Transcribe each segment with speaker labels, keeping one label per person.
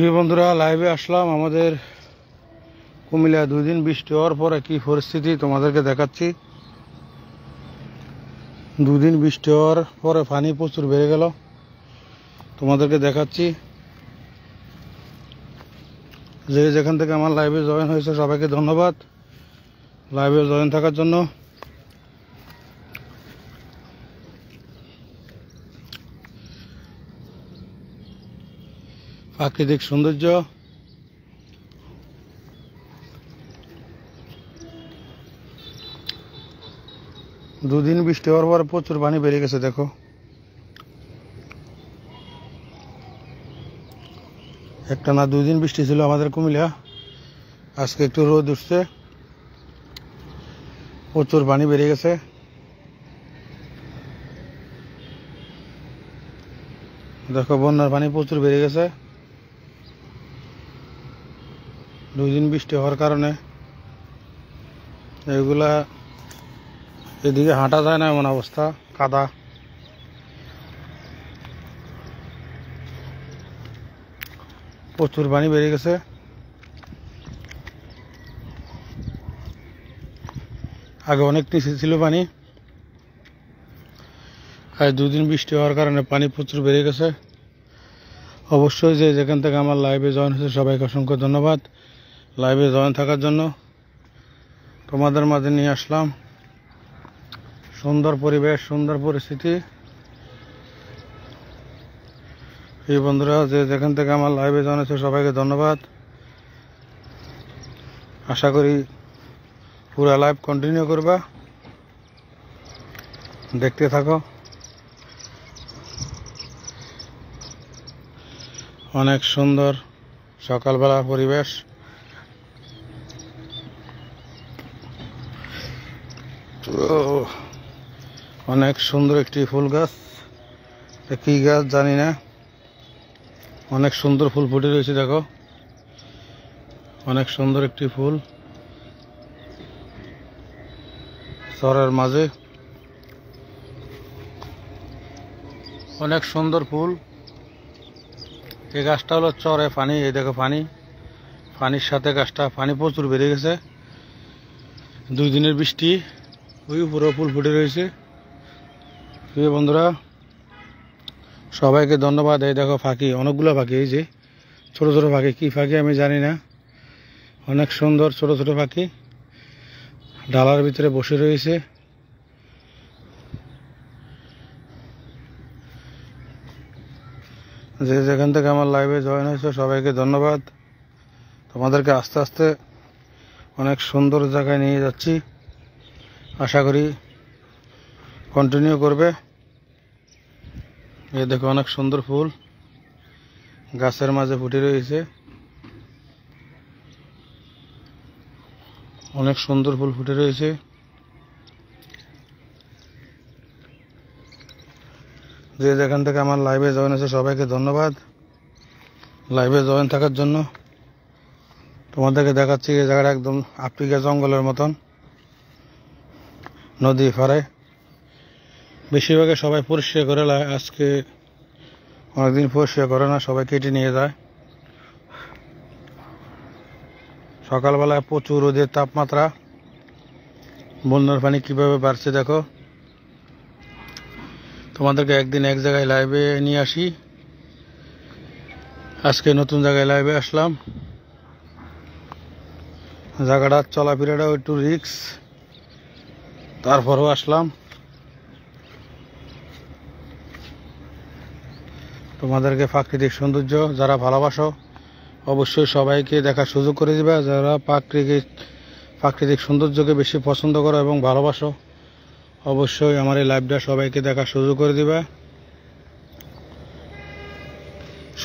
Speaker 1: প্রিয় বন্ধুরা, লাইভে আসলাম। আমাদের কুমিল্লা 2 দিন বৃষ্টি হওয়ার পরে কি পরিস্থিতি তোমাদেরকে দেখাচ্ছি। 2 দিন বৃষ্টি হওয়ার পরে পানি প্রচুর বেড়ে গেল, তোমাদেরকে দেখাচ্ছি। যে যেখান থেকে আমার লাইভে জয়েন হয়েছে সবাইকে ধন্যবাদ লাইভে জয়েন থাকার জন্য। প্রাকৃতিক সৌন্দর্য, দুদিন বৃষ্টি হওয়ার পর প্রচুর পানি বেড়ে গেছে। দেখো, একটা না 2 দিন বৃষ্টি ছিল আমাদের কুমিল্লা, আজকে একটু রোদ উঠছে, প্রচুর পানি বেড়ে গেছে। দেখো, বন্যার পানি প্রচুর বেড়ে গেছে। 2 দিন বৃষ্টি হওয়ার কারণে এগুলা এদিকে হাঁটা যায় না, এমন অবস্থা, কাদা। প্রচুর পানি বেড়ে গেছে। আগে অনেক নিচে ছিল পানি, আর 2 দিন বৃষ্টি হওয়ার কারণে পানি প্রচুর বেড়ে গেছে। অবশ্যই যে যেখান থেকে আমার লাইভে জয়েন হয়েছে সবাইকে অসংখ্য ধন্যবাদ লাইভে জয়েন থাকার জন্য। তোমাদের মাঝে নিয়ে আসলাম সুন্দর পরিবেশ, সুন্দর পরিস্থিতি। এই বন্ধুরা, যে যেখান থেকে আমার লাইভে জয়েন হয়েছে সবাইকে ধন্যবাদ। আশা করি পুরো লাইভ কন্টিনিউ করবা, দেখতে থাকো। অনেক সুন্দর সকালবেলার পরিবেশ। অনেক সুন্দর একটি ফুল গাছ, কি গাছ জানি না, অনেক সুন্দর ফুল ফুটে রয়েছে। দেখো, অনেক সুন্দর একটি ফুল চরের মাঝে, অনেক সুন্দর ফুল। এই গাছটা হলো চরে পানি। এই দেখো পানি, পানির সাথে গাছটা, পানি প্রচুর বেড়ে গেছে। 2 দিনের বৃষ্টি, ওই উপরে ফুল ফুটে রয়েছে। প্রিয় বন্ধুরা, সবাইকে ধন্যবাদ। এই দেখো পাখি, অনেকগুলো পাখি, এই যে ছোট ছোট পাখি, কি পাখি আমি জানি না, অনেক সুন্দর ছোট ছোট পাখি ডালার ভিতরে বসে রয়েছে। যে যেখান থেকে আমার লাইভে জয়েন হয়েছে সবাইকে ধন্যবাদ। তোমাদেরকে আস্তে আস্তে অনেক সুন্দর জায়গায় নিয়ে যাচ্ছি, আশা করি কন্টিনিউ করবে। এই দেখো, অনেক সুন্দর ফুল গাছের মাঝে ফুটে রয়েছে, অনেক সুন্দর ফুল ফুটে রয়েছে। যে যেখান থেকে আমার লাইভে জয়েন হয়েছে সবাইকে ধন্যবাদ লাইভে জয়েন থাকার জন্য। তোমাদেরকে দেখাচ্ছি এই জায়গাটা একদম আফ্রিকা জঙ্গলের মতন, নদী পাড়ে। বেশিরভাগে সবাই পরিষ্কার করে, আজকে অনেকদিন পরিষ্কার করে না, সবাই কেটে নিয়ে যায়। সকালবেলায় প্রচুর রোদের তাপমাত্রা, বন্যার পানি কিভাবে বাড়ছে দেখো। তোমাদেরকে একদিন এক জায়গায় লাইভে নিয়ে আসি, আজকে নতুন জায়গায় লাইভে আসলাম। জায়গাটার চলাফেরাটাও একটু রিস্ক, তারপরেও আসলাম। তোমাদেরকে প্রাকৃতিক সৌন্দর্য যারা ভালোবাসো অবশ্যই সবাইকে দেখার সুযোগ করে দিবা। যারা প্রাকৃতিক সৌন্দর্যকে বেশি পছন্দ করো এবং ভালোবাসো অবশ্যই আমার এই লাইভটা সবাইকে দেখার সুযোগ করে দিবা।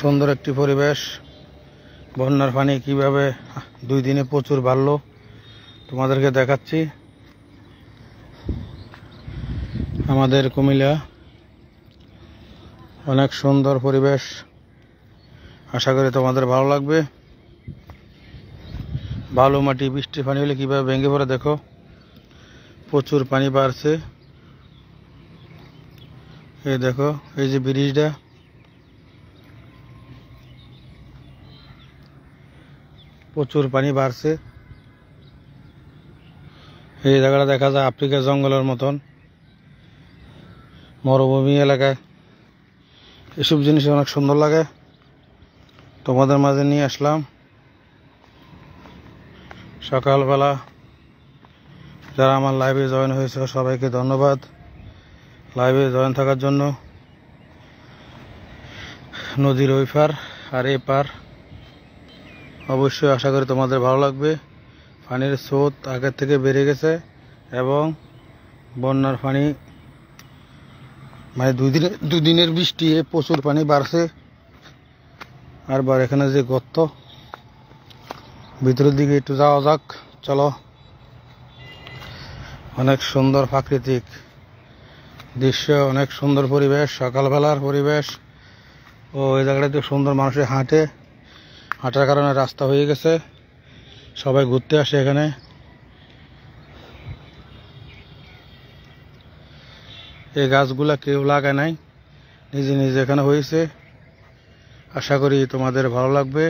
Speaker 1: সুন্দর একটি পরিবেশ। বন্যার পানি কিভাবে 2 দিনে প্রচুর বাড়লো তোমাদেরকে দেখাচ্ছি। আমাদের কুমিল্লা অনেক সুন্দর পরিবেশ, আশা করি তোমাদের ভালো লাগবে। বালু মাটি, বৃষ্টির পানি হলে কিভাবে ভেঙে পড়ে দেখো, প্রচুর পানি বাড়ছে। এই দেখো, এই যে ব্রিজটা, প্রচুর পানি বাড়ছে। এই জায়গাটা দেখা যায় আফ্রিকার জঙ্গলের মতন, মরুভূমি এলাকায়। এসব জিনিস অনেক সুন্দর লাগে, তোমাদের মাঝে নিয়ে আসলাম। সকালবেলা যারা আমার লাইভে জয়েন হয়েছে সবাইকে ধন্যবাদ লাইভে জয়েন থাকার জন্য। নদীর ওই পার আর এই পার অবশ্যই আশা করি তোমাদের ভালো লাগবে। পানির স্রোত আগের থেকে বেড়ে গেছে এবং বন্যার পানি মানে দুদিনের বৃষ্টি প্রচুর পানি বাড়ছে। আর এখানে যে গর্ত, ভিতরের দিকে একটু যাওয়া যাক, চলো। অনেক সুন্দর প্রাকৃতিক দৃশ্য, অনেক সুন্দর পরিবেশ, সকালবেলার পরিবেশ। ও এই জায়গাটাতে সুন্দর মানুষের হাঁটার কারণে রাস্তা হয়ে গেছে, সবাই ঘুরতে আসে এখানে। এই গাছগুলা কেউ লাগায় নাই, নিজে নিজে এখানে হয়েছে। আশা করি তোমাদের ভালো লাগবে।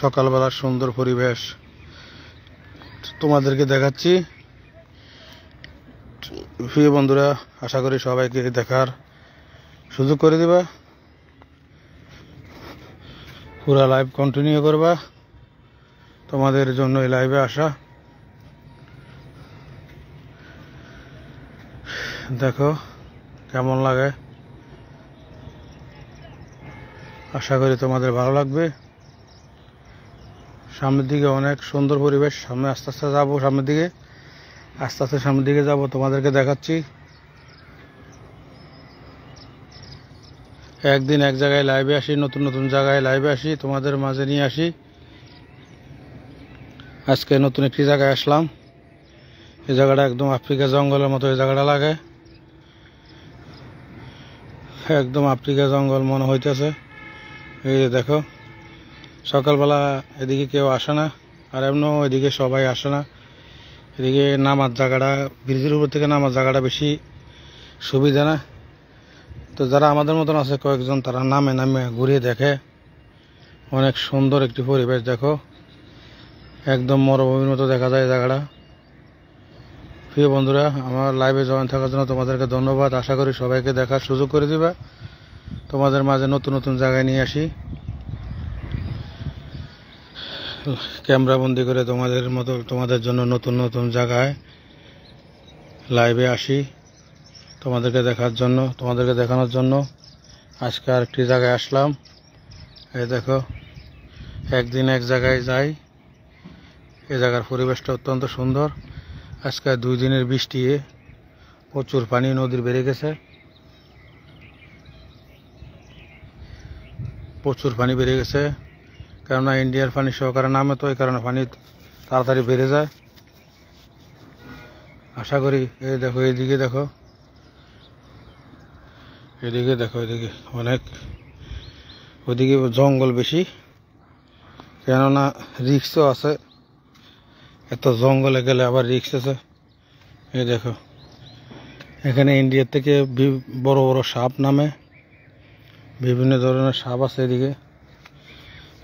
Speaker 1: সকালবেলার সুন্দর পরিবেশ তোমাদেরকে দেখাচ্ছি। প্রিয় বন্ধুরা, আশা করি সবাইকে দেখার সুযোগ করে দিবা, পুরা লাইভ কন্টিনিউ করবা। তোমাদের জন্য এই লাইভে আসা। দেখো কেমন লাগে, আশা করি তোমাদের ভালো লাগবে। সামনের দিকে অনেক সুন্দর পরিবেশ, সামনে আস্তে আস্তে যাবো, সামনের দিকে আস্তে আস্তে সামনের দিকে যাবো, তোমাদেরকে দেখাচ্ছি। একদিন এক জায়গায় লাইভে আসি, নতুন নতুন জায়গায় লাইভে আসি, তোমাদের মাঝে নিয়ে আসি। আজকে নতুন একটি জায়গায় আসলাম। এই জায়গাটা একদম আফ্রিকা জঙ্গলের মতো এই জায়গাটা লাগে, একদম আফ্রিকা জঙ্গল মনে হইতেছে। এই যে দেখো, সকালবেলা এদিকে কেউ আসে না, আর এমনও এদিকে সবাই আসে না। এদিকে নামার জায়গাটা, ব্রিজের উপর থেকে নামার জায়গাটা বেশি সুবিধা না। তো যারা আমাদের মতন আছে কয়েকজন, তারা নামে ঘুরিয়ে দেখে। অনেক সুন্দর একটি পরিবেশ, দেখো একদম মরুভূমির মতো দেখা যায় জায়গাটা। প্রিয় বন্ধুরা, আমার লাইভে জয়েন থাকার জন্য তোমাদেরকে ধন্যবাদ। আশা করি সবাইকে দেখার সুযোগ করে দিবা। তোমাদের মাঝে নতুন নতুন জায়গায় নিয়ে আসি, ক্যামেরা বন্দি করে তোমাদের জন্য নতুন নতুন জায়গায় লাইভে আসি, তোমাদেরকে দেখানোর জন্য। আজকে আরেকটি জায়গায় আসলাম। এই দেখো, একদিন এক জায়গায় যাই। এই জায়গার পরিবেশটা অত্যন্ত সুন্দর। আজকে 2 দিনের বৃষ্টি, প্রচুর পানি নদীর বেড়ে গেছে, প্রচুর পানি বেড়ে গেছে। কেননা ইন্ডিয়ার পানি সহকারে নামে, তো এই কারণে পানি তাড়াতাড়ি বেড়ে যায়। আশা করি এই দেখো, এদিকে দেখো, এদিকে অনেক, ওইদিকে জঙ্গল বেশি, কেননা রিক্সও আছে। এত জঙ্গলে গেলে আবার রিক্স আছে। এই দেখো, এখানে ইন্ডিয়ার থেকে বড় বড় সাপ নামে, বিভিন্ন ধরনের সাপ আছে এদিকে।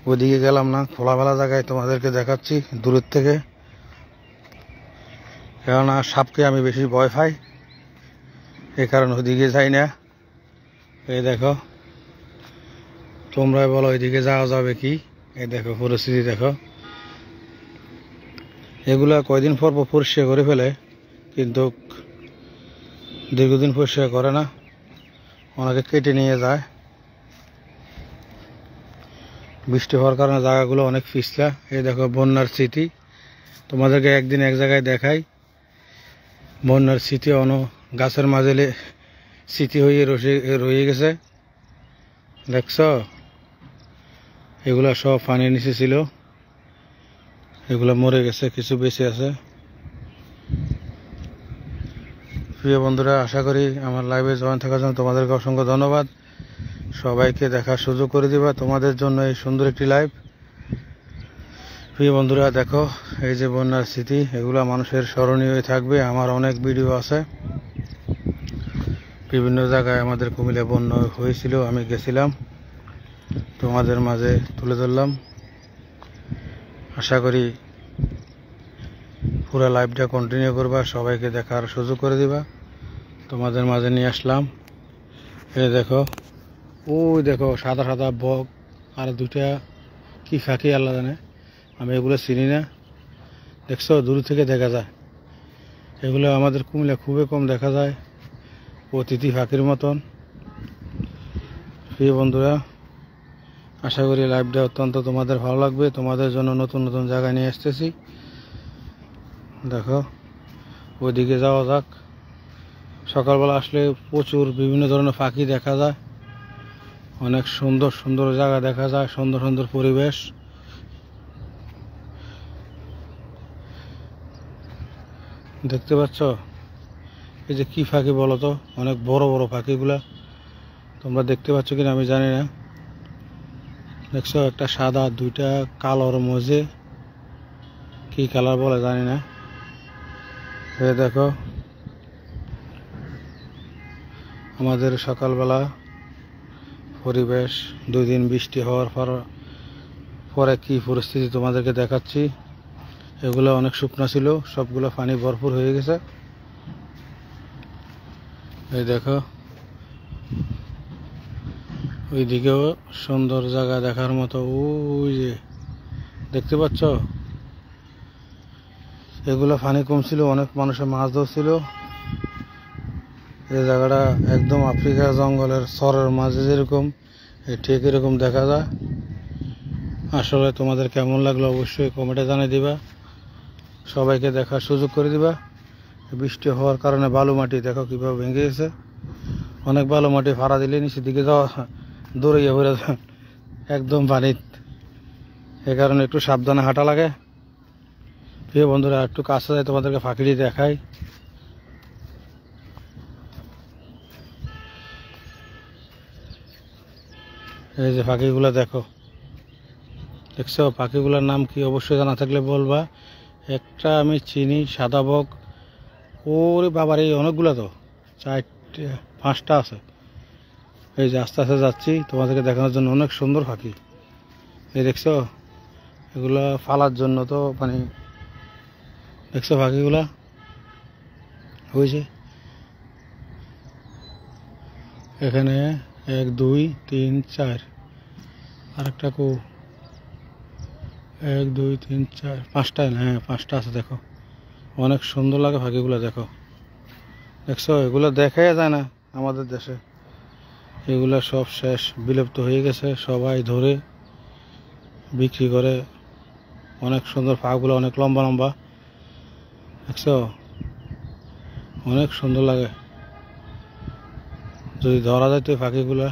Speaker 1: ওইদিকে গেলাম না, খোলামেলা জায়গায় তোমাদেরকে দেখাচ্ছি দূরের থেকে, কেননা সাপকে আমি বেশি ভয় পাই, এই কারণে ওইদিকে যাই না। এই দেখো, তোমরা বলো ওইদিকে যাওয়া যাবে কি? এই দেখো পরিস্থিতি দেখো। এগুলা কয়দিন পর পরিষ্কার করে ফেলে, কিন্তু দীর্ঘদিন পরিষ্কার করে না, অনেকে কেটে নিয়ে যায়। বৃষ্টি হওয়ার কারণে জায়গাগুলো অনেক পিছলা। এই দেখো বন্যার স্মৃতি, তোমাদেরকে একদিন এক জায়গায় দেখাই। বন্যার স্মৃতি গাছের মাঝে স্মৃতি হয়ে রয়ে গেছে, দেখছ? এগুলা সব পানির নিচে ছিল, এগুলা মরে গেছে, কিছু বেঁচে আছে। প্রিয় বন্ধুরা, আশা করি আমার লাইভে জয়েন থাকার জন্য তোমাদেরকে অসংখ্য ধন্যবাদ। সবাইকে দেখার সুযোগ করে দিবা, তোমাদের জন্য এই সুন্দর একটি লাইভ। প্রিয় বন্ধুরা দেখো, এই যে বন্যার স্মৃতি, এগুলা মানুষের স্মরণীয় হয়ে থাকবে। আমার অনেক ভিডিও আছে, বিভিন্ন জায়গায় আমাদের কুমিল্লা বন্যা হয়েছিল, আমি গেছিলাম। তোমাদের মাঝে তুলে ধরলাম। আশা করি পুরো লাইভটা কন্টিনিউ করবা, সবাইকে দেখার সুযোগ করে দিবা। তোমাদের মাঝে নিয়ে আসলাম। এই দেখো, ওই দেখো সাদা সাদা বক আর দুইটা কি ফাঁকি আল্লাহ জানে, আমি এগুলো চিনি না। দেখছো, দূর থেকে দেখা যায়। এগুলো আমাদের কুমিল্লা খুবই কম দেখা যায়, অতিথি ফাঁকির মতন। প্রিয় বন্ধুরা, আশা করি লাইভটা অত্যন্ত তোমাদের ভালো লাগবে। তোমাদের জন্য নতুন নতুন জায়গায় নিয়ে আসতেছি। দেখো, ওইদিকে যাওয়া যাক। সকালবেলা আসলে প্রচুর বিভিন্ন ধরনের পাখি দেখা যায়, অনেক সুন্দর সুন্দর জায়গা দেখা যায়, সুন্দর সুন্দর পরিবেশ। দেখতে পাচ্ছ, এই যে কি পাখি বলো তো, অনেক বড় বড় পাখিগুলা। তোমরা দেখতে পাচ্ছ কিনা আমি জানি না। দেখছো, একটা সাদা, দুইটা কালোর মধ্যে, কি কালার বলে জানি না। এই দেখো, আমাদের সকালবেলা পরিবেশ। 2 দিন বৃষ্টি হওয়ার পরে কি পরিস্থিতি তোমাদেরকে দেখাচ্ছি। এগুলো অনেক শুকনো ছিল, সবগুলো পানি ভরপুর হয়ে গেছে। এই দেখো, ওইদিকেও সুন্দর জায়গা দেখার মতো। ওই যে দেখতে পাচ্ছ, এগুলো পানি কম ছিল, অনেক মানুষের মাছ ধরছিল। এই জায়গাটা একদম আফ্রিকা জঙ্গলের সরের মাঝে যেরকম, ঠিক এরকম দেখা যায়। আসলে তোমাদের কেমন লাগলো অবশ্যই কমেন্টে জানিয়ে দিবা, সবাইকে দেখার সুযোগ করে দিবা। বৃষ্টি হওয়ার কারণে বালু মাটি দেখো কিভাবে ভেঙে গেছে। অনেক বালু মাটি ফাড়া দিলে নিচের দিকে যাওয়া দৌড়িয়ে ঘুরে একদম পানিত। এ কারণে একটু সাবধানে হাঁটা লাগে। প্রিয় বন্ধুরা, একটু কাছে যায় তোমাদেরকে ফাঁকিটি দেখাই। এই যে পাখিগুলো দেখো, দেখছো পাখিগুলোর নাম কি অবশ্যই জানা থাকলে বলবা। একটা আমি চিনি, সাদা বক। ওরে বাবার, এই অনেকগুলো তো, 4টে 5টা আছে। এই যে আস্তে আস্তে যাচ্ছি তোমাদেরকে দেখানোর জন্য। অনেক সুন্দর পাখি। এই দেখছো, এগুলা ফালার জন্য তো মানে, দেখছো পাখিগুলা হয়েছে এখানে 1 2 3 4, আর একটা 1 2 3 4 5টা, হ্যাঁ 5টা আছে। দেখো, অনেক সুন্দর লাগে পাখিগুলো। দেখো, দেখছো, এগুলো দেখাই যায় না আমাদের দেশে। এগুলো সব শেষ, বিলুপ্ত হয়ে গেছে। সবাই ধরে বিক্রি করে। অনেক সুন্দর পাগুলো, অনেক লম্বা লম্বা। দেখছো, অনেক সুন্দর লাগে। যদি ধরা যায় তো পাখিগুলো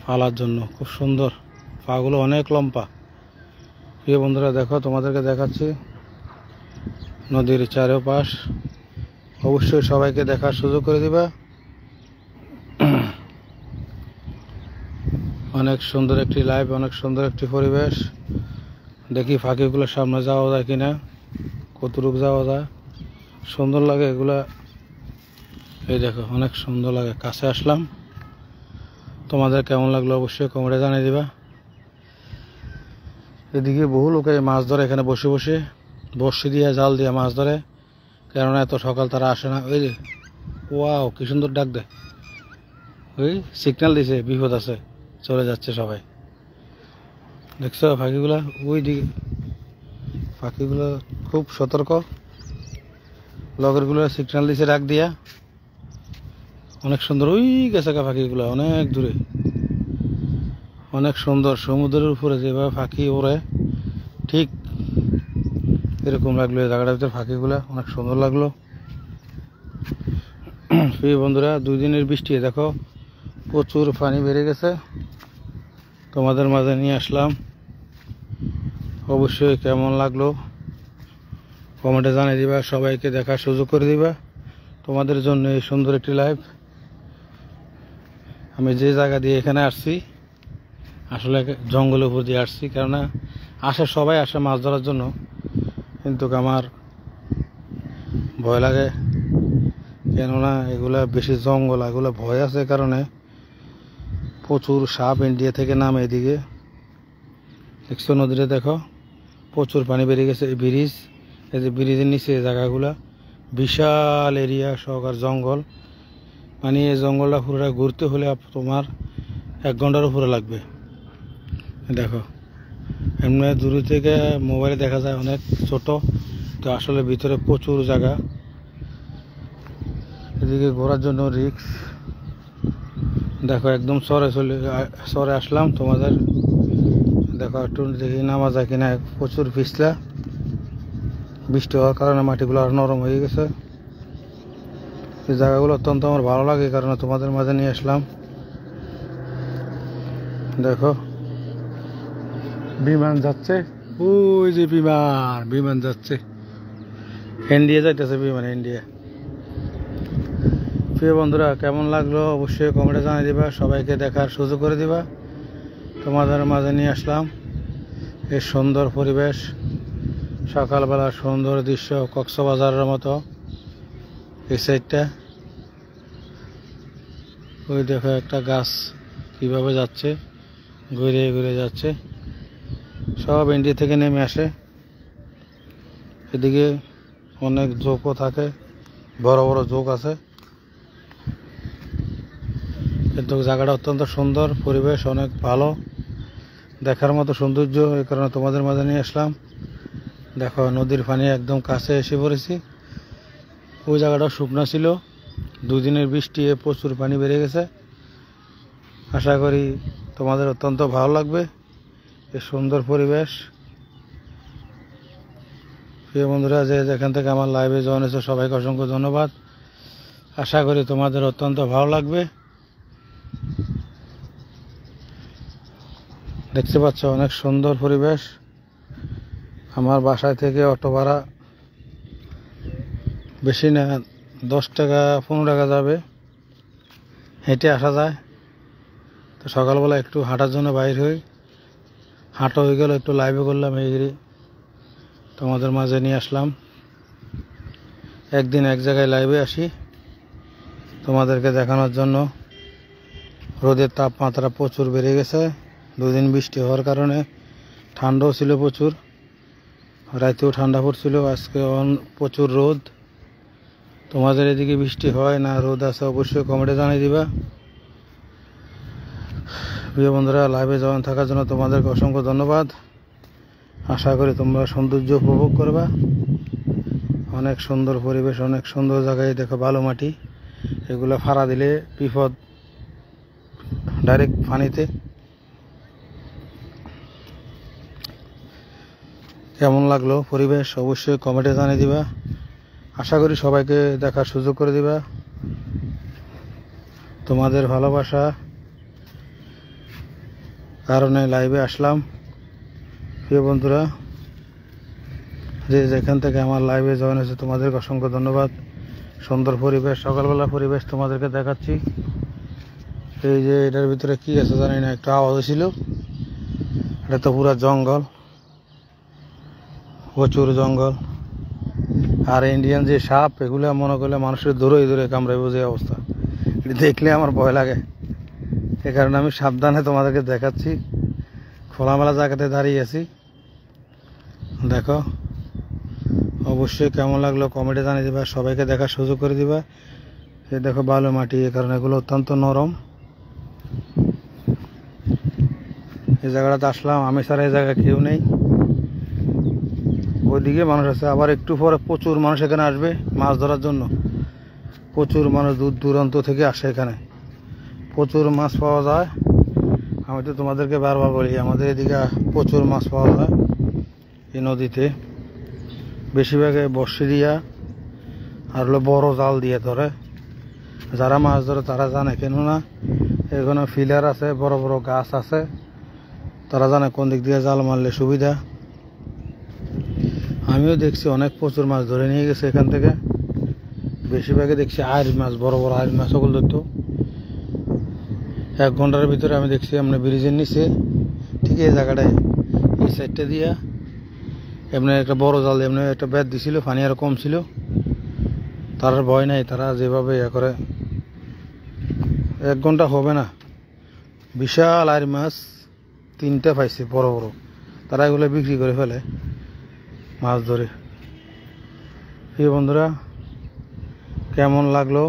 Speaker 1: ফালার জন্য খুব সুন্দর। পাগুলো অনেক লম্বা। প্রিয় বন্ধুরা, দেখো তোমাদেরকে দেখাচ্ছি নদীর চারপাশ। অবশ্যই সবাইকে দেখার সুযোগ করে দিবা। অনেক সুন্দর একটি লাইভ, অনেক সুন্দর একটি পরিবেশ। দেখি পাখিগুলোর সামনে যাওয়া যায় কিনা, কতটুকু যাওয়া যায়। সুন্দর লাগে এগুলা। এই দেখো, অনেক সুন্দর লাগে। কাছে আসলাম। তোমাদের কেমন লাগলো অবশ্যই কমেন্টে জানিয়ে দিবা। এদিকে বহু লোকে মাছ ধরে, এখানে বসে বসে বড়শি দিয়ে, জাল দিয়ে মাছ ধরে। কেননা এত সকাল তারা আসে না। ওই যে ওয়াও, কি সুন্দর ডাক দেয়। ওই সিগন্যাল দিছে, বিপদ আছে, চলে যাচ্ছে সবাই। দেখছো পাখিগুলা, ওই দিকে পাখিগুলো খুব সতর্ক। লগেরগুলো সিগন্যাল দিছে ডাক দিয়া। অনেক সুন্দর। ওই গেছে পাখিগুলো অনেক দূরে, অনেক সুন্দর। সমুদ্রের উপরে যেভাবে পাখি ওড়ে, ঠিক এরকম লাগলো এই জায়গাটার ভিতরে পাখিগুলা। অনেক সুন্দর লাগলো। প্রিয় বন্ধুরা, 2 দিনের বৃষ্টি দেখো প্রচুর পানি বেড়ে গেছে। তোমাদের মাঝে নিয়ে আসলাম। অবশ্যই কেমন লাগলো কমেন্টে জানিয়ে দিবা, সবাইকে দেখার সুযোগ করে দিবা। তোমাদের জন্য এই সুন্দর একটি লাইভ। আমি যে জায়গা দিয়ে এখানে আসছি, আসলে জঙ্গলের উপর দিয়ে আসছি। কেননা সবাই আসে মাছ ধরার জন্য, কিন্তু আমার ভয় লাগে। কেননা এগুলা বেশি জঙ্গল, এগুলো ভয় আছে কারণে প্রচুর সাপ ইন্ডিয়া থেকে নামে এদিকে। দেখছো নদীতে দেখো প্রচুর পানি বেরিয়ে গেছে। এই ব্রিজ, এই যে ব্রিজের নিচে এই জায়গাগুলা বিশাল এরিয়া সহকার জঙ্গল। মানে এই জঙ্গলটা পুরোটা ঘুরতে হলে তোমার 1 ঘন্টার উপরে লাগবে। দেখো এমনি দূর থেকে মোবাইলে দেখা যায় অনেক ছোট, তো আসলে ভিতরে প্রচুর জায়গা। এদিকে ঘোরার জন্য রিস্ক। দেখো একদম সরে আসলাম তোমাদের। দেখো একটু দেখি নামা যায় কিনা। প্রচুর পিছলা, বৃষ্টি হওয়ার কারণে মাটিগুলো আর নরম হয়ে গেছে। এই জায়গাগুলো অত্যন্ত আমার ভালো লাগে, কারণে তোমাদের মাঝে নিয়ে আসলাম। দেখো বিমান যাচ্ছে, ওই যে বিমান যাচ্ছে, ইন্ডিয়া যাইতেছে বিমান, ইন্ডিয়া। প্রিয় বন্ধুরা, কেমন লাগলো অবশ্যই কমেন্টে জানিয়ে দিবা। সবাইকে দেখার সুযোগ করে দিবা। তোমাদের মাঝে নিয়ে আসলাম এই সুন্দর পরিবেশ, সকালবেলা সুন্দর দৃশ্য, কক্সবাজারের মতো এই সাইডটা। ওই দেখো একটা গাছ কিভাবে যাচ্ছে, ঘুরে ঘুরে যাচ্ছে। সব ইন্ডিয়া থেকে নেমে আসে। এদিকে অনেক ঝোঁকও থাকে, বড় বড় ঝোঁক আছে। কিন্তু জায়গাটা অত্যন্ত সুন্দর, পরিবেশ অনেক ভালো, দেখার মতো সৌন্দর্য। এই কারণে তোমাদের মাঝে নিয়ে আসলাম। দেখো নদীর পানি একদম কাছে এসে পড়েছি। ওই জায়গাটা শুকনো ছিল, 2 দিনের বৃষ্টি প্রচুর পানি বেড়ে গেছে। আশা করি তোমাদের অত্যন্ত ভালো লাগবে এই সুন্দর পরিবেশ। প্রিয় বন্ধুরা, যে যেখান থেকে আমার লাইভে জয়েন হয়েছে সবাইকে অসংখ্য ধন্যবাদ। আশা করি তোমাদের অত্যন্ত ভালো লাগবে। দেখতে পাচ্ছ অনেক সুন্দর পরিবেশ। আমার বাসায় থেকে অটো ভাড়া বেশি না, 10 টাকা 15 টাকা যাবে, হেঁটে আসা যায়। তো সকালবেলা একটু হাঁটার জন্য বাইর হই, হাঁটা হয়ে গেল, একটু লাইভে করলাম, এই তোমাদের মাঝে নিয়ে আসলাম। একদিন এক জায়গায় লাইভে আসি তোমাদেরকে দেখানোর জন্য। রোদের তাপমাত্রা প্রচুর বেড়ে গেছে, 2 দিন বৃষ্টি হওয়ার কারণে। ঠান্ডাও ছিল প্রচুর, রাতেও ঠান্ডা পড়ছিল। আজকে প্রচুর রোদ। তোমাদের এদিকে বৃষ্টি হয় না রোদ আছে অবশ্যই কমেন্টে জানিয়ে দিবা। প্রিয় বন্ধুরা, লাইভে জয়েন থাকার জন্য তোমাদেরকে অসংখ্য ধন্যবাদ। আশা করি তোমরা সৌন্দর্য উপভোগ করবা। অনেক সুন্দর পরিবেশ, অনেক সুন্দর জায়গায়। দেখো বালু মাটি, এগুলো ফাড়া দিলে বিপদ, ডাইরেক্ট পানিতে। কেমন লাগলো পরিবেশ অবশ্যই কমেন্টে জানিয়ে দিবা। আশা করি সবাইকে দেখার সুযোগ করে দিবা। তোমাদের ভালোবাসা কারণে লাইভে আসলাম। প্রিয় বন্ধুরা, যে যেখান থেকে আমার লাইভে জয়েন হয়েছে তোমাদেরকে অসংখ্য ধন্যবাদ। সুন্দর পরিবেশ, সকালবেলা পরিবেশ তোমাদেরকে দেখাচ্ছি। এই যে এটার ভিতরে কি আছে জানি না, একটু আওয়াজ ছিল। এটা তো পুরা জঙ্গল, প্রচুর জঙ্গল। আর ইন্ডিয়ান যে সাপ, এগুলো মনে করলে মানুষের দূরে দূরে কামড়াইব, যে অবস্থা। এটা দেখলে আমার ভয় লাগে, এ কারণে আমি সাবধানে তোমাদেরকে দেখাচ্ছি। খোলামেলা জায়গাতে দাঁড়িয়ে আছি। দেখো অবশ্যই কেমন লাগলো কমেন্টে জানিয়ে দিবা। সবাইকে দেখার সুযোগ করে দিবা। এই দেখো বালু মাটি, এ কারণে এগুলো অত্যন্ত নরম। এই জায়গাটাতে আসলাম, আমি ছাড়া এই জায়গায় কেউ নেই। ওইদিকে মানুষ আছে, আবার একটু পরে প্রচুর মানুষ এখানে আসবে মাছ ধরার জন্য। প্রচুর মানুষ দূর দূরান্ত থেকে আসে এখানে, প্রচুর মাছ পাওয়া যায়। আমি তো তোমাদেরকে বারবার বলি, আমাদের এদিকে প্রচুর মাছ পাওয়া যায় এই নদীতে। বেশিরভাগে বড়শি দিয়া আর হলো বড় জাল দিয়ে ধরে। যারা মাছ ধরে তারা জানে, কেননা এখানে ফিলার আছে, বড় বড় গাছ আছে, তারা জানে কোন দিক দিয়ে জাল মারলে সুবিধা। আমিও দেখছি অনেক প্রচুর মাছ ধরে নিয়ে গেছে এখান থেকে। বেশিরভাগে দেখছি আইর মাছ, বড় বড় আইর মাছ ওগুলো ধরতো। 1 ঘন্টার ভিতরে আমি দেখছি আমরা ব্রিজের নিচে ঠিক এই জায়গাটায়, এই সাইডটা দিয়া এমনি একটা বড় জাল, এমনি একটা বেত দিছিল, পানি আরো কম ছিল। তার ভয় নাই, তারা যেভাবে ইয়ে করে। 1 ঘন্টা হবে না, বিশাল আর মাছ 3টা পাইছে বড় বড়, তারা এগুলো বিক্রি করে ফেলে মাছ ধরে। এই বন্ধুরা, কেমন লাগলো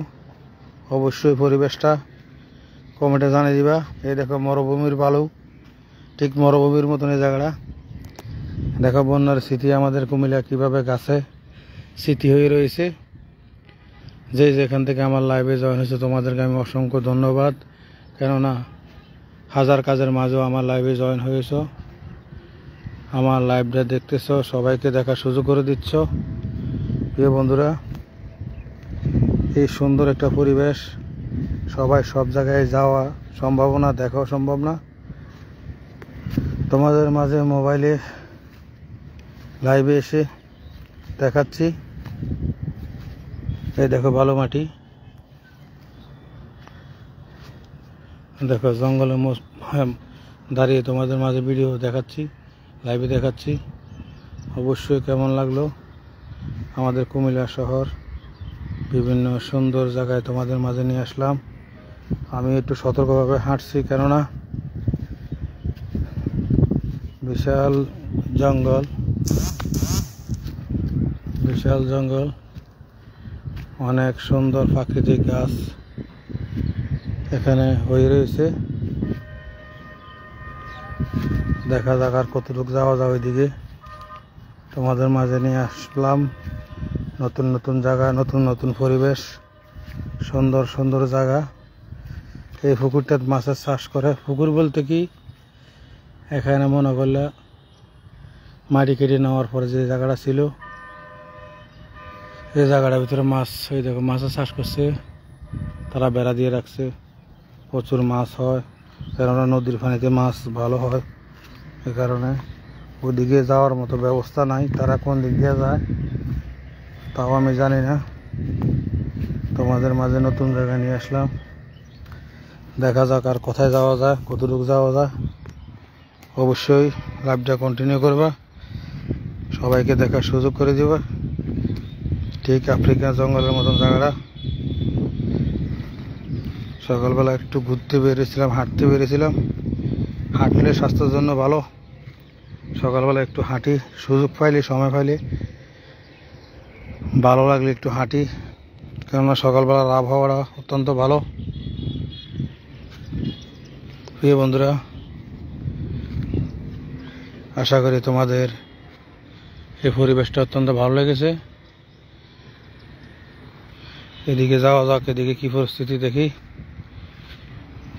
Speaker 1: অবশ্যই পরিবেশটা কমেন্টে জানিয়ে দিবা। এই দেখো মরুভূমির বালু, ঠিক মরুভূমির মতন এই জায়গাটা। দেখো বন্যার স্মৃতি আমাদের কুমিল্লা কিভাবে গাছে স্মৃতি হয়ে রয়েছে। যে যেখান থেকে আমার লাইভে জয়েন হয়েছে তোমাদেরকে আমি অসংখ্য ধন্যবাদ, কেননা হাজার কাজের মাঝেও আমার লাইভে জয়েন হয়েছ, আমার লাইভটা দেখতেছ, সবাইকে দেখার সুযোগ করে দিচ্ছ। প্রিয় বন্ধুরা, এই সুন্দর একটা পরিবেশ, সবাই সব জায়গায় যাওয়া সম্ভব না, দেখাও সম্ভব না। তোমাদের মাঝে মোবাইলে লাইভে এসে দেখাচ্ছি। এই দেখো ভালো মাটি, দেখো জঙ্গলের দাঁড়িয়ে তোমাদের মাঝে ভিডিও দেখাচ্ছি, লাইভে দেখাচ্ছি। অবশ্যই কেমন লাগলো আমাদের কুমিল্লা শহর, বিভিন্ন সুন্দর জায়গায় তোমাদের মাঝে নিয়ে আসলাম। আমি একটু সতর্কভাবে হাঁটছি, কেননা বিশাল জঙ্গল, বিশাল জঙ্গল, অনেক সুন্দর প্রাকৃতিক গাছ এখানে হয়ে রয়েছে। দেখা যাক আর কতটুকু যাওয়া যায় ওইদিকে। তোমাদের মাঝে নিয়ে আসলাম নতুন নতুন জায়গা, নতুন নতুন পরিবেশ, সুন্দর সুন্দর জায়গা। এই পুকুরটাতে মাছের চাষ করে। পুকুর বলতে কি, এখানে মনে করলে মাটি কেটে নেওয়ার পরে যে জায়গাটা ছিল, এই জায়গাটার ভিতরে মাছ, এই দেখো মাছের চাষ করছে, তারা বেড়া দিয়ে রাখছে। প্রচুর মাছ হয়, কেননা নদীর পানিতে মাছ ভালো হয়। এই কারণে ওদিকে যাওয়ার মতো ব্যবস্থা নাই, তারা কোন দিক দিয়ে যায় তাও আমি জানি না। তোমাদের মাঝে নতুন জায়গায় নিয়ে আসলাম, দেখা যাক আর কোথায় যাওয়া যায়, কতটুকু যাওয়া যায়। অবশ্যই লাইভটা কন্টিনিউ করবা, সবাইকে দেখার সুযোগ করে দিবা। ঠিক আফ্রিকা জঙ্গলের মতন জায়গাটা। সকালবেলা একটু ঘুরতে বেরিয়েছিলাম, হাঁটতে বেরিয়েছিলাম। হাঁটলে স্বাস্থ্যের জন্য ভালো। সকালবেলা একটু হাঁটি, সুযোগ পাইলে, সময় পাইলে, ভালো লাগলে একটু হাঁটি, কেননা সকালবেলার আবহাওয়াটা অত্যন্ত ভালো। প্রিয় বন্ধুরা, আশা করি তোমাদের এই পরিবেশটা অত্যন্ত ভালো লেগেছে। এদিকে যাওয়া যাক, এদিকে কি পরিস্থিতি দেখি,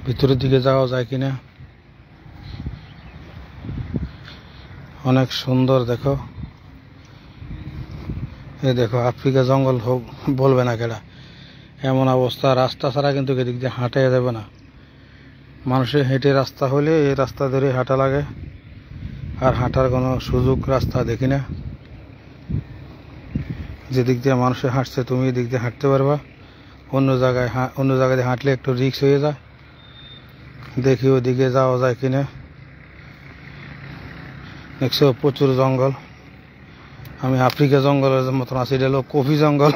Speaker 1: ভিতরের দিকে যাওয়া যায় কিনা। অনেক সুন্দর, দেখো এই দেখো আফ্রিকা জঙ্গল বলবে না কেডা, এমন অবস্থা। রাস্তা ছাড়া কিন্তু এদিক দিয়ে হাঁটে যাবে না, মানুষের হেঁটে রাস্তা হলে এই রাস্তা ধরে হাঁটা লাগে, আর হাঁটার কোনো সুযোগ রাস্তা দেখি না। যেদিক দিয়ে মানুষে হাঁটছে তুমি এদিক দিয়ে হাঁটতে পারবা, অন্য জায়গায় দিয়ে হাঁটলে একটু রিস্ক হয়ে যায়। দেখি ওদিকে যাওয়া যায় কিনা। দেখছো প্রচুর জঙ্গল, আমি আফ্রিকা জঙ্গলের মতন আছি। এটা হলো কফি জঙ্গল।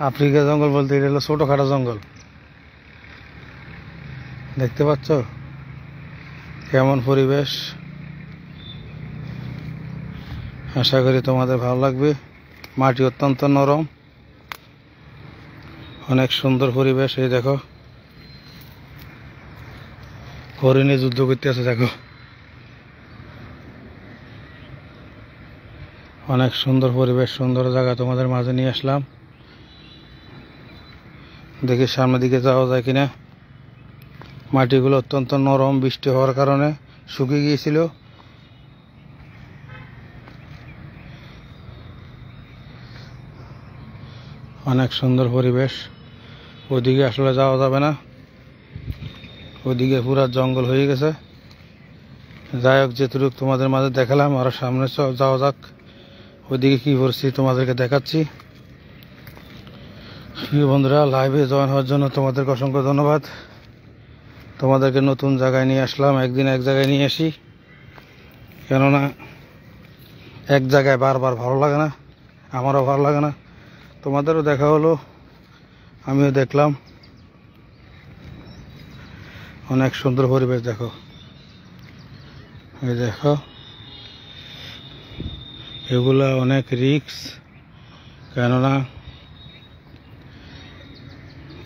Speaker 1: আফ্রিকা জঙ্গল বলতে এটা হলো ছোটখাটো জঙ্গল। দেখতে পাচ্ছ কেমন পরিবেশ। আশা করি তোমাদের ভালো লাগবে। মাটি অত্যন্ত নরম, অনেক সুন্দর পরিবেশ। এই দেখো হরিণে যুদ্ধ করতে আছে, দেখো অনেক সুন্দর পরিবেশ, সুন্দর জায়গা তোমাদের মাঝে নিয়ে আসলাম। দেখি সামনের দিকে যাওয়া যায় কিনা। মাটিগুলো অত্যন্ত নরম, বৃষ্টি হওয়ার কারণে শুকিয়ে গিয়েছিল। অনেক সুন্দর পরিবেশ। ওদিকে আসলে যাওয়া যাবে না, ওদিকে পুরা জঙ্গল হয়ে গেছে। যাই হোক, যেটুকু তোমাদের মাঝে দেখালাম, আরো সামনে যাওয়া যাক। ওইদিকে কি করছি তোমাদেরকে দেখাচ্ছি। প্রিয় বন্ধুরা, লাইভে জয়েন হওয়ার জন্য তোমাদেরকে অসংখ্য ধন্যবাদ। তোমাদেরকে নতুন জায়গায় নিয়ে আসলাম, একদিন এক জায়গায় নিয়ে আসি, কেননা এক জায়গায় বারবার ভালো লাগে না, আমারও ভালো লাগে না। তোমাদেরও দেখা হলো, আমিও দেখলাম। অনেক সুন্দর পরিবেশ দেখো, এই দেখো এগুলা অনেক রিস্ক, কেননা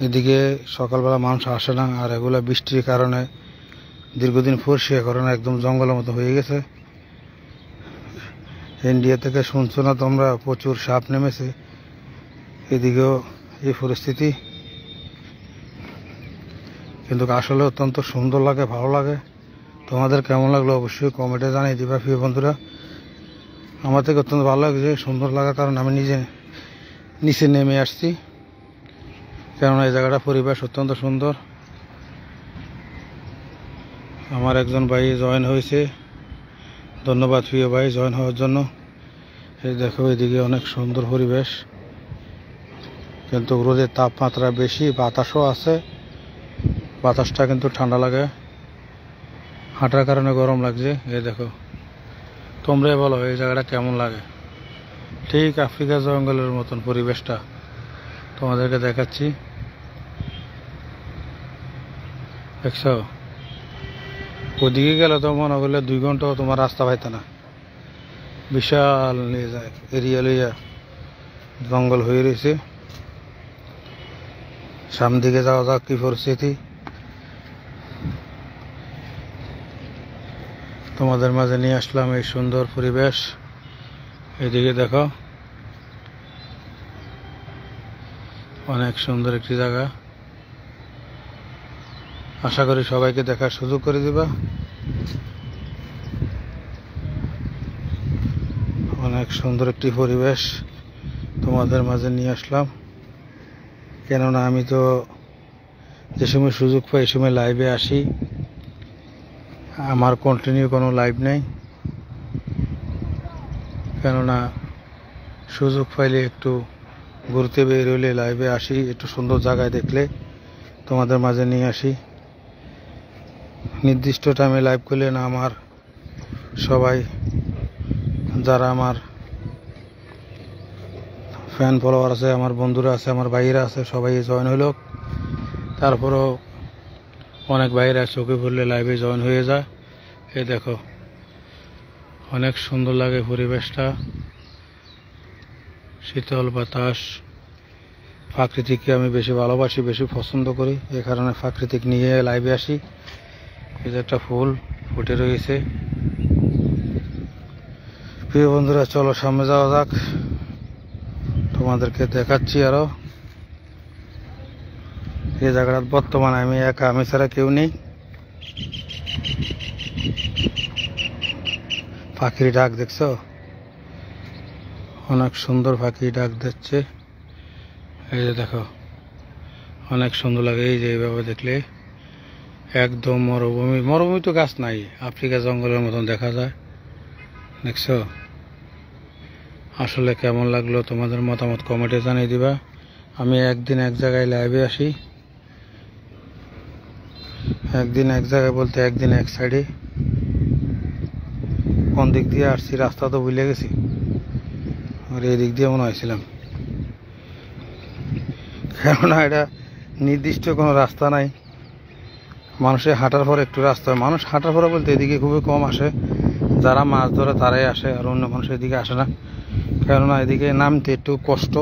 Speaker 1: এদিকে সকালবেলা মানুষ আসে না, আর এগুলা বৃষ্টির কারণে দীর্ঘদিন ফোরশিয়া কারণে একদম জঙ্গলের মতো হয়ে গেছে। ইন্ডিয়া থেকে শুনছো না তোমরা প্রচুর সাপ নেমেছে, এদিকেও এই পরিস্থিতি, কিন্তু আসলে অত্যন্ত সুন্দর লাগে, ভালো লাগে। তোমাদের কেমন লাগলো অবশ্যই কমেন্টে জানিয়ে দিবা প্রিয় বন্ধুরা। আমার থেকে অত্যন্ত ভালো লাগছে, সুন্দর লাগার কারণ আমি নিজে নিচে নেমে আসছি, কেননা এই জায়গাটা পরিবেশ অত্যন্ত সুন্দর। আমার একজন ভাই জয়েন হয়েছে, ধন্যবাদ প্রিয় ভাই জয়েন হওয়ার জন্য। এই দেখো এদিকে অনেক সুন্দর পরিবেশ, কিন্তু রোদের তাপমাত্রা বেশি, বাতাসও আছে, বাতাসটা কিন্তু ঠান্ডা লাগে, হাঁটার কারণে গরম লাগছে। এই দেখো তোমরাই বলো এই জায়গাটা কেমন লাগে। ঠিক আফ্রিকা জঙ্গলের মতন পরিবেশটা তোমাদেরকে দেখাচ্ছি, দেখছো। ওদিকে গেলে তো মনে করলে 2 ঘন্টাও তোমার রাস্তা পাইতে না, বিশাল এরিয়া লইয়া জঙ্গল হয়ে রয়েছে। সামনের দিকে যাওয়া যাক কি পরিস্থিতি, তোমাদের মাঝে নিয়ে আসলাম এই সুন্দর পরিবেশ। এদিকে দেখো অনেক সুন্দর একটি জায়গা, আশা করি সবাইকে দেখার সুযোগ করে দিবা। অনেক সুন্দর একটি পরিবেশ তোমাদের মাঝে নিয়ে আসলাম, কেননা আমি তো যে সময় সুযোগ পাই এই সময় লাইভে আসি, আমার কন্টিনিউ কোনো লাইভ নেই, কেননা সুযোগ পাইলে একটু ঘুরতে বের হইলে লাইভে আসি, একটু সুন্দর জায়গায় দেখলে তোমাদের মাঝে নিয়ে আসি। নির্দিষ্ট টাইমে লাইভ করলে না আমার সবাই যারা আমার ফ্যান ফলোয়ার আছে, আমার বন্ধুরা আছে, আমার ভাইয়েরা আছে, সবাই জয়েন হইল। তারপরও অনেক ভাইয়েরা চোখে পড়লে লাইভে জয়েন হয়ে যায়। এই দেখো অনেক সুন্দর লাগে পরিবেশটা, শীতল বাতাস, প্রাকৃতিককে আমি বেশি ভালোবাসি, বেশি পছন্দ করি, এই কারণে প্রাকৃতিক নিয়ে লাইভে আসি। এই যে একটা ফুল ফুটে রয়েছে। প্রিয় বন্ধুরা চলো সামনে যাওয়া যাক, তোমাদেরকে দেখাচ্ছি আরো। এই জায়গাটা বর্তমানে আমি একা, আমি ছাড়া কেউ নেই। পাখির ডাক দেখছো, অনেক সুন্দর পাখি ডাক দিচ্ছে। এই যে দেখো অনেক সুন্দর লাগে, এই যে এইভাবে দেখলে একদম মরুভূমি, মরুভূমি তো গাছ নাই, আফ্রিকা জঙ্গলের মতন দেখা যায়, দেখছো। আসলে কেমন লাগলো তোমাদের মতামত কমেন্টে জানিয়ে দিবা। আমি একদিন এক জায়গায় লাইভে আসি, একদিন এক জায়গায় বলতে একদিন এক সাইডে। কোন দিক দিয়ে আসছি রাস্তা তো ভুলে গেছি, আর এই দিক দিয়ে মনে হয়েছিলাম, কেননা এটা নির্দিষ্ট কোনো রাস্তা নাই। মানুষের হাঁটার পর একটু রাস্তা হয়, মানুষ হাঁটার পরে বলতে এদিকে খুবই কম আসে, যারা মাছ ধরে তারাই আসে, আর অন্য মানুষ এদিকে আসে না, কেননা এদিকে নামতে একটু কষ্ট,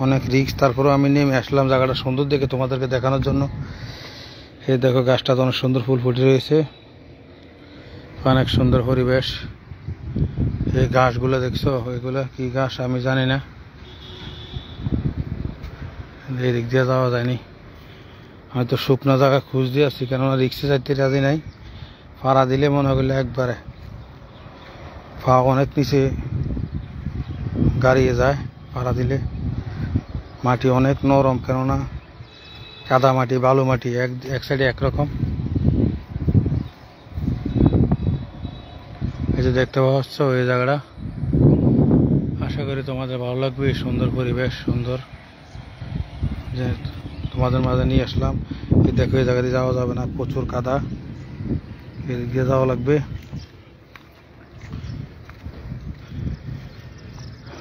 Speaker 1: অনেক রিস্ক। তারপরেও আমি নেমে আসলাম জায়গাটা সুন্দর দেখে তোমাদেরকে দেখানোর জন্য। এই দেখো গাছটা তো অনেক সুন্দর ফুল ফুটে রয়েছে, অনেক সুন্দর পরিবেশ। এই ঘাসগুলো দেখছো, এগুলো কি ঘাস আমি জানি না, এই দিক দিয়ে যাওয়া যায়নি। আমি তো শুকনো জায়গা খুঁজ দিয়ে আসছি, কেননা রিক্সে যাইতে রাজি নাই, পাড়া দিলে মনে করলে একবারে পা অনেক নিচে গাড়িয়ে যায় পাড়া দিলে। মাটি অনেক নরম, কেননা কাদা মাটি, বালু মাটি, এক সাইডে একরকম। এই যে দেখতে পাচ্ছ এই জায়গাটা, আশা করি তোমাদের ভালো লাগবে। এই সুন্দর পরিবেশ, সুন্দর যে তোমাদের মাঝে নিয়ে আসলাম। এই দেখো এই জায়গা দিয়ে যাওয়া যাবে না, প্রচুর কাদা, এদিক দিয়ে যাওয়া লাগবে।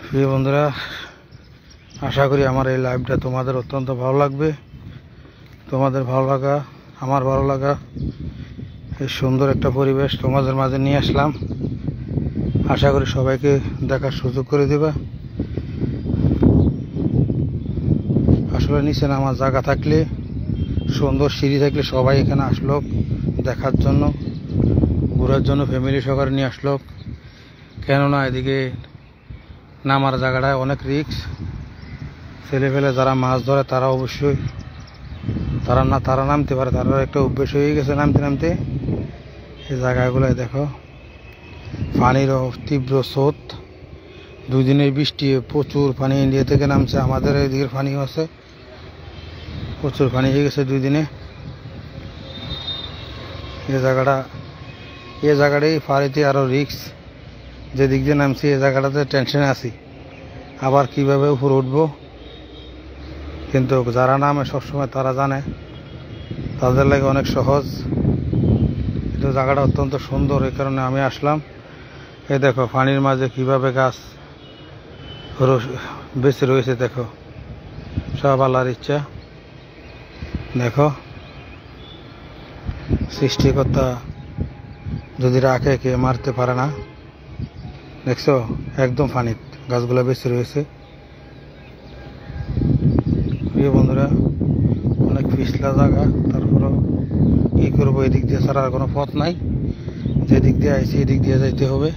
Speaker 1: প্রিয় বন্ধুরা আশা করি আমার এই লাইভটা তোমাদের অত্যন্ত ভালো লাগবে। তোমাদের ভালো লাগা আমার ভালো লাগা এই সুন্দর একটা পরিবেশ তোমাদের মাঝে নিয়ে আসলাম। আশা করি সবাইকে দেখার সুযোগ করে দেবা। আসলে নিচে নামার জায়গা থাকলে, সুন্দর সিঁড়ি থাকলে সবাই এখানে আসলো দেখার জন্য, ঘোরার জন্য ফ্যামিলি সহকারে নিয়ে আসলো। কেননা এদিকে নামার জায়গাটায় অনেক রিস্ক। ছেলেপেলে যারা মাছ ধরে তারা অবশ্যই তারা নামতে পারে, তারা একটা অভ্যেস হয়ে গেছে নামতে নামতে। এই জায়গাগুলোয় দেখো পানিরও তীব্র স্রোত, 2 দিনের বৃষ্টি, প্রচুর পানি ইন্ডিয়া থেকে নামছে। আমাদের এদিকের পানিও আছে, প্রচুর পানি হয়ে গেছে 2 দিনে। এই জায়গাটাই পানিতে আরো রিস্ক। যে দিক দিয়ে নামছি এই জায়গাটাতে টেনশনে আছি, আবার কিভাবে উপর উঠবো। কিন্তু যারা নামে সবসময় তারা জানে, তাদের লাগে অনেক সহজ। কিন্তু জায়গাটা অত্যন্ত সুন্দর, এই কারণে আমি আসলাম। এই দেখো পানির মাঝে কিভাবে গাছ বেঁচে রয়েছে, দেখো সব আল্লাহর ইচ্ছা। দেখো সৃষ্টিকর্তা যদি রাখে কে মারতে পারে না। দেখছো একদম পানির গাছগুলো বেঁচে রয়েছে। প্রিয় বন্ধুরা, অনেক পিছলা জায়গা, তারপরও কি করবো, এদিক দিয়ে ছাড়া আর কোনো পথ নাই। যে দিক দিয়ে আইছি এদিক দিয়ে যাইতে হবে।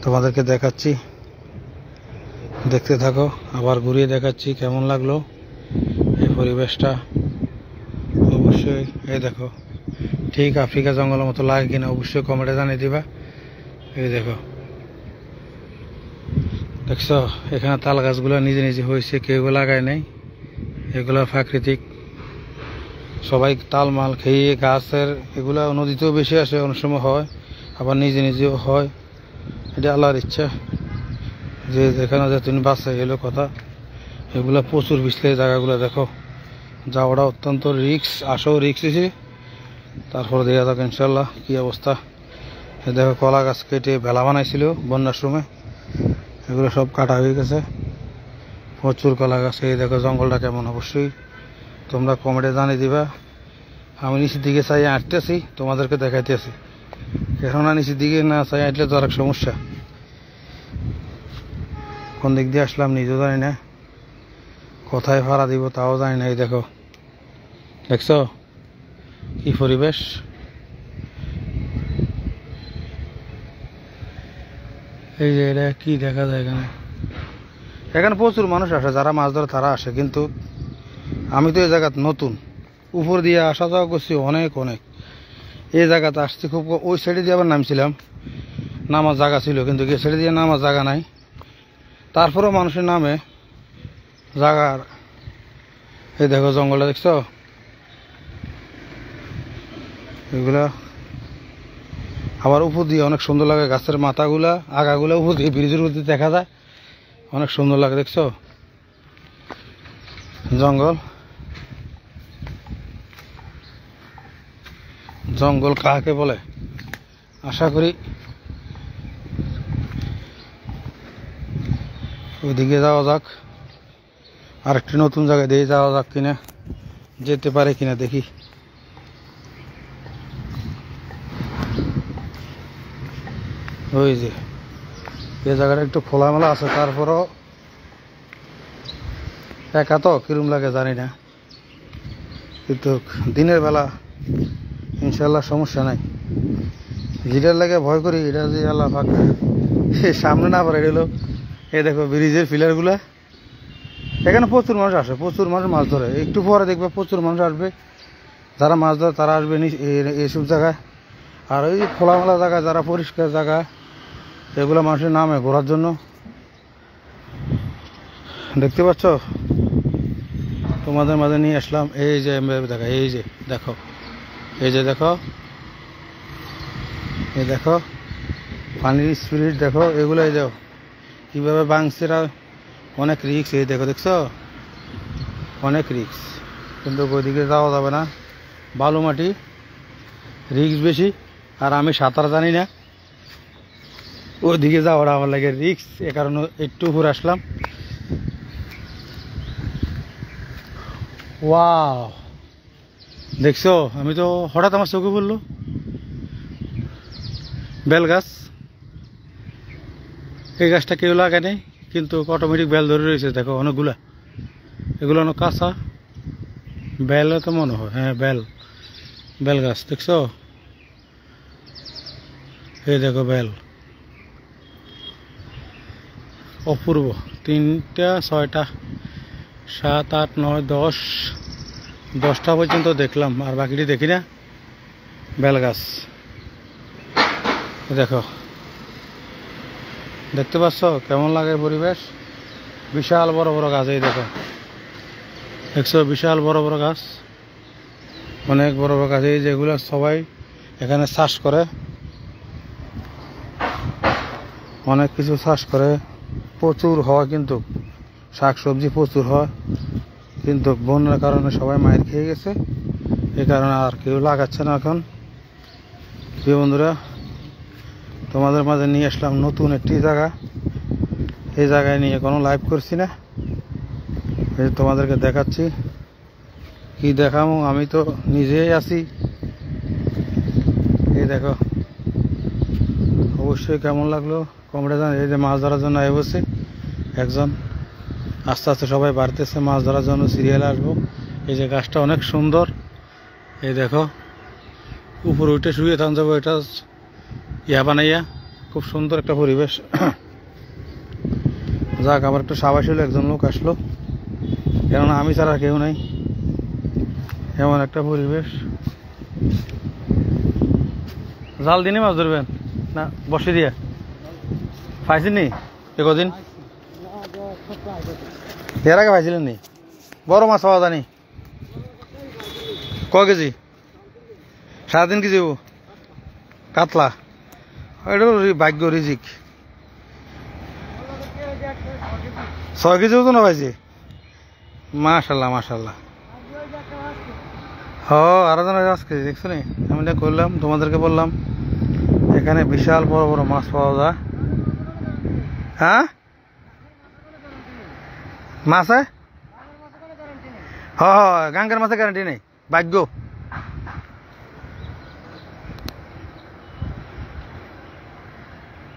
Speaker 1: তোমাদেরকে দেখাচ্ছি, দেখতে থাকো। আবার ঘুরিয়ে দেখাচ্ছি কেমন লাগলো এই পরিবেশটা। অবশ্যই এই দেখো ঠিক আফ্রিকা জঙ্গলের মতো লাগে কিনা অবশ্যই কমেন্টে জানিয়ে দিবা। এই দেখো, দেখছো এখানে তাল গাছগুলো নিজে নিজে হয়েছে, কেউ লাগায় নাই। এগুলো প্রাকৃতিক, সবাই তাল মাল খেয়ে গাছের। এগুলা নদীতেও বেশি আসে, অনেক সময় হয়, আবার নিজে নিজেও হয়। এটা আল্লাহর ইচ্ছা, যে যেখানে যে তুমি বাঁচা গেলো কথা। এগুলা প্রচুর পিছলে জায়গাগুলো দেখো, যাওয়াটা অত্যন্ত রিক্স। আসেও রিক্স হয়েছে, তারপর দেখা যাক ইনশাল্লাহ কি অবস্থা। দেখো কলা গাছ কেটে ভেলা বানাইছিল বন্যার সময়, এগুলো সব কাটা হয়ে গেছে। প্রচুর কলা গাছ। এই দেখো জঙ্গলটা কেমন, অবশ্যই তোমরা কমেন্টে জানিয়ে দিবা। আমি নিচের দিকে চাই আঁটতেছি, তোমাদেরকে দেখাইতেছি। কেননা নিচের দিকে না চাই আঁটলে তো আর এক সমস্যা। কোন দিক দিয়ে আসলাম নিজেও জানি না, কোথায় ভাড়া দিব তাও জানি না। এই দেখো, দেখছো কি পরিবেশ। এই যে এটা কি দেখা যায় এখানে প্রচুর মানুষ আসে, যারা মাছ ধরে তারা আসে। কিন্তু আমি তো এই জায়গাতে নতুন, উপর দিয়ে আসা যাওয়া করছি অনেক। এই জায়গাতে আসছি খুব, ওই সাইডে দিয়ে আবার নামছিলাম, নামার জায়গা ছিল, কিন্তু এই সাইডে দিয়ে নামার জায়গা নাই। তারপরেও মানুষের নামে জায়গার। এই দেখো জঙ্গলটা দেখছো, এগুলা আবার উপর দিয়ে অনেক সুন্দর লাগে। গাছের মাথাগুলা আগাগুলা উপর দিয়ে ব্রিজের উপর দিয়ে দেখা যায়, অনেক সুন্দর লাগে। দেখছো জঙ্গল কাকে বলে আশা করি ওইদিকে যাওয়া যাক। আরেকটি নতুন জায়গায় দিয়ে যাওয়া যাক কিনা, যেতে পারে কিনা দেখি। ওই যে এই জায়গাটা একটু খোলামেলা আছে, তারপরও একা তো কিরম লাগে জানি না। কিন্তু দিনের বেলা ইনশাল্লাহ সমস্যা নাই। যেটার লাগে ভয় করি, এটা যে আল্লাহ পাক সামনে না পারে। এলো এই দেখো ব্রিজের পিলারগুলা, এখানে প্রচুর মানুষ আসে, প্রচুর মানুষ মাছ ধরে। একটু পরে দেখবে প্রচুর মানুষ আসবে, যারা মাছ ধরে তারা আসবে এইসব জায়গায়। আর ওই খোলামেলা জায়গায়, যারা পরিষ্কার জায়গা, এগুলো মানুষের নামে ঘোরার জন্য। দেখতে পাচ্ছ, তোমাদের মাঝে নিয়ে আসলাম। এই যে দেখা, এই যে দেখো, এই যে দেখো, এই দেখো পানির স্পিরিট দেখো। এগুলোই দেখো কিভাবে ভাঙছে, অনেক রিক্স। এই দেখো, দেখছো অনেক রিক্স, কিন্তু ওইদিকে যাওয়া যাবে না, বালু মাটি, রিক্স বেশি। আর আমি সাঁতার জানি না, ওইদিকে যাওয়াটা আমার লাগে রিক্স। এ কারণে একটু উপরে আসলাম। ওয়াও, দেখছো, আমি তো হঠাৎ আমার চোখে পড়লো বেল গাছ। এই গাছটা কেউ লাগায় নেই, কিন্তু অটোমেটিক বেল ধরে রয়েছে। দেখো অনেকগুলা, এগুলো অনেক কাঁচা বেল তো মনে হয়। হ্যাঁ, বেল গাছ দেখছো, এই দেখো বেল অপূর্ব। 3টা 6টা 7 8 9 10, 10টা পর্যন্ত দেখলাম, আর বাকিটি দেখি না। বেল গাছ দেখো, দেখতে পাচ্ছ কেমন লাগে পরিবেশ? বিশাল বড় বড় গাছ, এই দেখো দেখছো, বিশাল বড় বড় গাছ, অনেক বড় বড় গাছ। এই যেগুলো সবাই এখানে চাষ করে, অনেক কিছু চাষ করে, প্রচুর হয়, কিন্তু শাকসবজি প্রচুর হয়, কিন্তু বন্যার কারণে সবাই মাইর খেয়ে গেছে। এই কারণে আর কেউ লাগাচ্ছে না এখন। প্রিয় বন্ধুরা, তোমাদের মাঝে নিয়ে আসলাম নতুন একটি জায়গা। এই জায়গায় নিয়ে কোনো লাইভ করছি না, এই তোমাদেরকে দেখাচ্ছি। কি দেখাবো, আমি তো নিজেই আছি। এই দেখো, অবশ্যই কেমন লাগলো কমেন্টে জানান। এই যে মাছ ধরার জন্য বসে একজন, আস্তে আস্তে সবাই বাড়তেছে মাছ ধরার জন্য, সিরিয়ালে আসবো। এই যে গাছটা অনেক সুন্দর, এই দেখো উপরে উঠে শুয়ে থান যাবো, এটা বানাইয়া, খুব সুন্দর একটা পরিবেশ। যাক, আমার একটু সাবাস হলো, একজন লোক আসলো, কেননা আমি ছাড়া কেউ নাই। এমন একটা পরিবেশ। জাল দিনে মাছ ধরবেন না বসে দিয়া? পাইছেন নি একদিন? এর আগে পাইছিলেন নি? বড় মাছ পাওয়া জানি ক কেজি? 3.5 কেজি কাতলা। এটা ভাগ্য, রিজিক। 6 কেজি ওজন পাইছি। মাশাল্লাহ মাশাল্লাহ। আরো জন 5 কেজি। দেখছো নি, আমি এটা করলাম, তোমাদেরকে বললাম এখানে বিশাল বড় বড় মাছ পাওয়া যায়। হ্যাঁ, মাছে গাঙ্গের মাছের গ্যারান্টি নেই, ভাগ্য।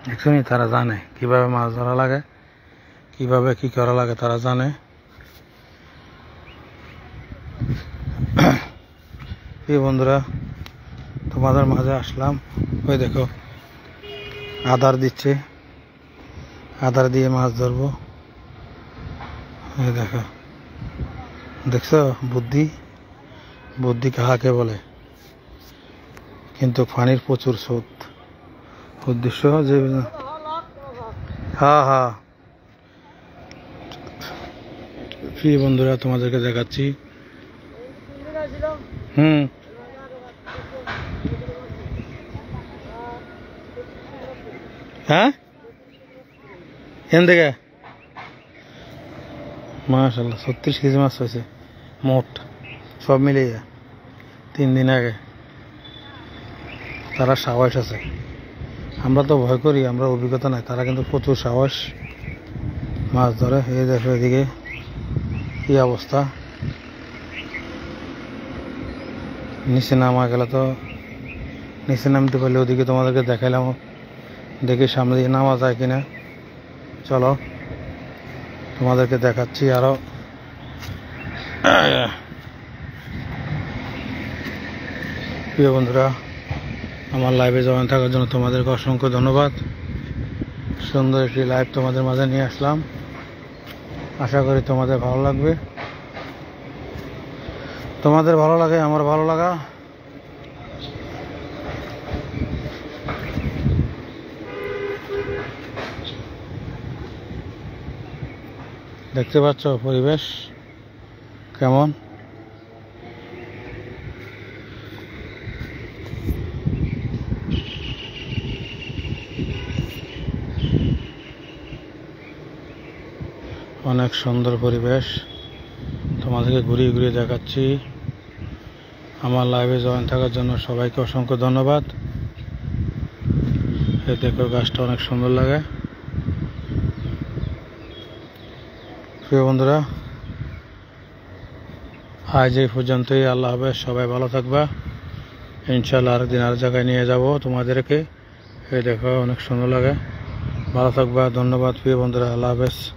Speaker 1: দেখছো নি, তারা জানে কিভাবে মাছ ধরা লাগে, কিভাবে কি করা লাগে, তারা জানে। এই বন্ধুরা, তোমাদের মাঝে আসলাম। ওই দেখো আদার দিচ্ছে, আদার দিয়ে মাছ ধরবো। এই দেখো, দেখছো বুদ্ধি, বুদ্ধি কাহাকে বলে। কিন্তু পানির প্রচুর স্রোত, উদ্দেশ্য যে হ্যাঁ প্রিয় বন্ধুরা, তোমাদেরকে দেখাচ্ছি। হ্যাঁ, এখান থেকে মাশাল্লাহ 36 কেজি মাছ হয়েছে মোট, সব মিলিয়ে 3 দিন আগে। তারা সাহস আছে, আমরা তো ভয় করি, আমরা অভিজ্ঞতা নাই, তারা কিন্তু প্রচুর সাহস মাছ ধরে। এই দেখো এদিকে কি অবস্থা, নিচে নামা গেলে তো, নিচে নামতে পারলে ওদিকে তোমাদেরকে দেখাইলাম, দেখি সামনে দিয়ে নামা যায় কিনা। চলো তোমাদেরকে দেখাচ্ছি আরো। প্রিয় বন্ধুরা, আমার লাইভে জয়েন থাকার জন্য তোমাদেরকে অসংখ্য ধন্যবাদ। সুন্দর একটি লাইভ তোমাদের মাঝে নিয়ে আসলাম, আশা করি তোমাদের ভালো লাগবে। তোমাদের ভালো লাগে, আমার ভালো লাগা। দেখতে পাচ্ছ পরিবেশ কেমন? অনেক সুন্দর পরিবেশ, তোমাদেরকে ঘুরিয়ে ঘুরিয়ে দেখাচ্ছি। আমার লাইভে জয়েন থাকার জন্য সবাইকে অসংখ্য ধন্যবাদ। এই দেখো গাছটা অনেক সুন্দর লাগে। প্রিয় বন্ধুরা, আজ এই পর্যন্তই। আল্লাহ হাফেজ, সবাই ভালো থাকবা। ইনশাল্লাহ আরেকদিন আর জায়গায় নিয়ে যাব তোমাদেরকে। এই দেখো অনেক সুন্দর লাগে। ভালো থাকবা। ধন্যবাদ প্রিয় বন্ধুরা। আল্লাহ হাফেজ।